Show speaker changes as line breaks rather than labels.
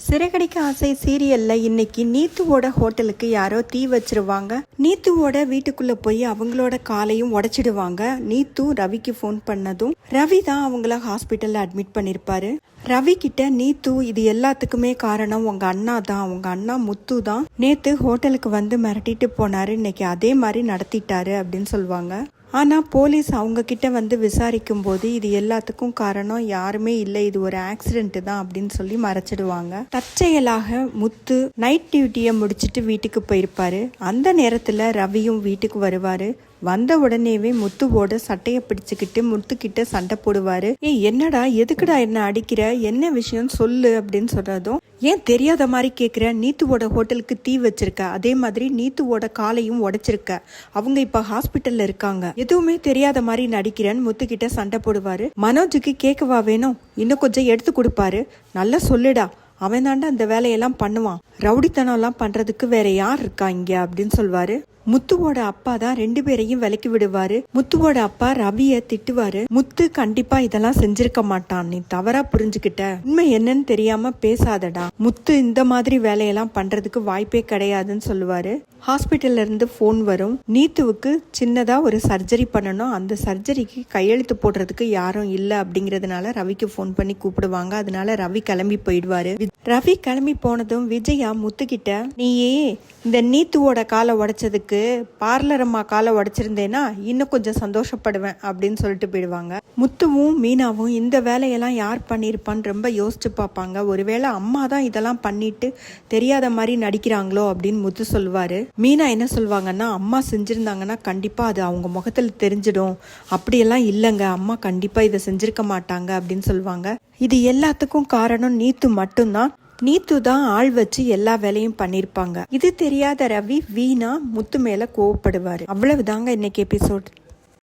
சிறகடிக்க ஆசை சீரியல்ல இன்னைக்கு நீத்துவோட ஹோட்டலுக்கு யாரோ தீ வச்சிருவாங்க. நீத்துவோட வீட்டுக்குள்ள போய் அவங்களோட காலையும் உடைச்சிடுவாங்க. நீத்து ரவிக்கு ஃபோன் பண்ணதும் ரவி தான் அவங்கள ஹாஸ்பிட்டல்ல அட்மிட் பண்ணிருப்பாரு. ரவி கிட்ட நீத்து இது எல்லாத்துக்குமே காரணம் உங்க அண்ணா தான், உங்க அண்ணா முத்து தான் நேத்து ஹோட்டலுக்கு வந்து மிரட்டிட்டு போனாரு, இன்னைக்கு அதே மாதிரி நடத்திட்டாரு அப்படின்னு சொல்லுவாங்க. ஆனா போலீஸ் அவங்க கிட்ட வந்து விசாரிக்கும் போது இது எல்லாத்துக்கும் காரணம் யாருமே இல்லை, இது ஒரு ஆக்சிடென்ட் தான் அப்படின்னு சொல்லி மறைச்சிடுவாங்க. தற்செயலாக முத்து நைட் டியூட்டியை முடிச்சுட்டு வீட்டுக்கு போயிருப்பாரு. அந்த நேரத்துல ரவியும் வீட்டுக்கு வருவாரு. வந்த உடனேவே முத்துவோட சட்டையை பிடிச்சுக்கிட்டு முத்துக்கிட்ட சண்டை போடுவாரு. என்னடா எதுக்குடா என்ன அடிக்கிற, என்ன விஷயம் சொல்லு அப்படின்னு சொல்றதும், ஏன் தெரியாத மாதிரி கேக்குற, நீத்துவோட ஹோட்டலுக்கு தீ வச்சிருக்க, அதே மாதிரி நீத்துவோட காலையும் உடைச்சிருக்க, அவங்க இப்ப ஹாஸ்பிட்டல்ல இருக்காங்க, எதுவுமே தெரியாத மாதிரி நடிக்கிறேன்னு முத்துக்கிட்ட சண்டை போடுவாரு. மனோஜுக்கு கேட்கவா வேணும், இன்னும் கொஞ்சம் எடுத்து கொடுப்பாரு. நல்லா சொல்லுடா, அவன் தாண்டா அந்த வேலையெல்லாம் பண்ணுவான், ரவுடித்தனம் எல்லாம் பண்றதுக்கு வேற யார் இருக்கா இங்க அப்படின்னு சொல்வாரு. முத்துவோட அப்பா தான் ரெண்டு பேரையும் விலக்கி விடுவாரு. முத்துவோட அப்பா ரவிய திட்டுவாரு. முத்து கண்டிப்பா இதெல்லாம் செஞ்சிருக்க மாட்டான், நீ தவறா புரிஞ்சுக்கிட்ட, உண்மை என்னன்னு தெரியாம பேசாதடா, முத்து இந்த மாதிரி வேலையெல்லாம் பண்றதுக்கு வாய்ப்பே கிடையாதுன்னு சொல்லுவாரு. ஹாஸ்பிட்டல்ல இருந்து போன் வரும். நீத்துவுக்கு சின்னதா ஒரு சர்ஜரி பண்ணணும், அந்த சர்ஜரிக்கு கையெழுத்து போடுறதுக்கு யாரும் இல்ல அப்படிங்கறதுனால ரவிக்கு போன் பண்ணி கூப்பிடுவாங்க. அதனால ரவி கிளம்பி போயிடுவாரு. ரவி கிளம்பி போனதும் விஜயா முத்துக்கிட்ட, நீயே இந்த நீத்துவோட காலை உடைச்சதுக்கு பார்லர் அம்மா காலை உடைச்சிருந்தேன்னா இன்னும் கொஞ்சம் சந்தோஷப்படுவேன் அப்படின்னு சொல்லிட்டு போயிடுவாங்க. முத்துவும் மீனாவும் இந்த வேலையெல்லாம் யார் பண்ணியிருப்பான்னு ரொம்ப யோசிச்சு பார்ப்பாங்க. ஒருவேளை அம்மா தான் இதெல்லாம் பண்ணிட்டு தெரியாத மாதிரி நடிக்கிறாங்களோ அப்படின்னு முத்து சொல்லுவாரு. மீனா என்ன சொல்லுவாங்கன்னா, அம்மா செஞ்சிருந்தாங்கன்னா கண்டிப்பா அது அவங்க முகத்துல தெரிஞ்சிடும், அப்படியெல்லாம் இல்லைங்க, அம்மா கண்டிப்பா இதை செஞ்சிருக்க மாட்டாங்க அப்படின்னு சொல்லுவாங்க. இது எல்லாத்துக்கும் காரணம் நீத்து மட்டும்தான். நீத்து தான் ஆள் வச்சு எல்லா வேலையும் பண்ணிருப்பாங்க. இது தெரியாத ரவி வீணா முத்து மேல கோவப்படுவாரு. அவ்வளவுதாங்க இன்னைக்கு எபிசோட்.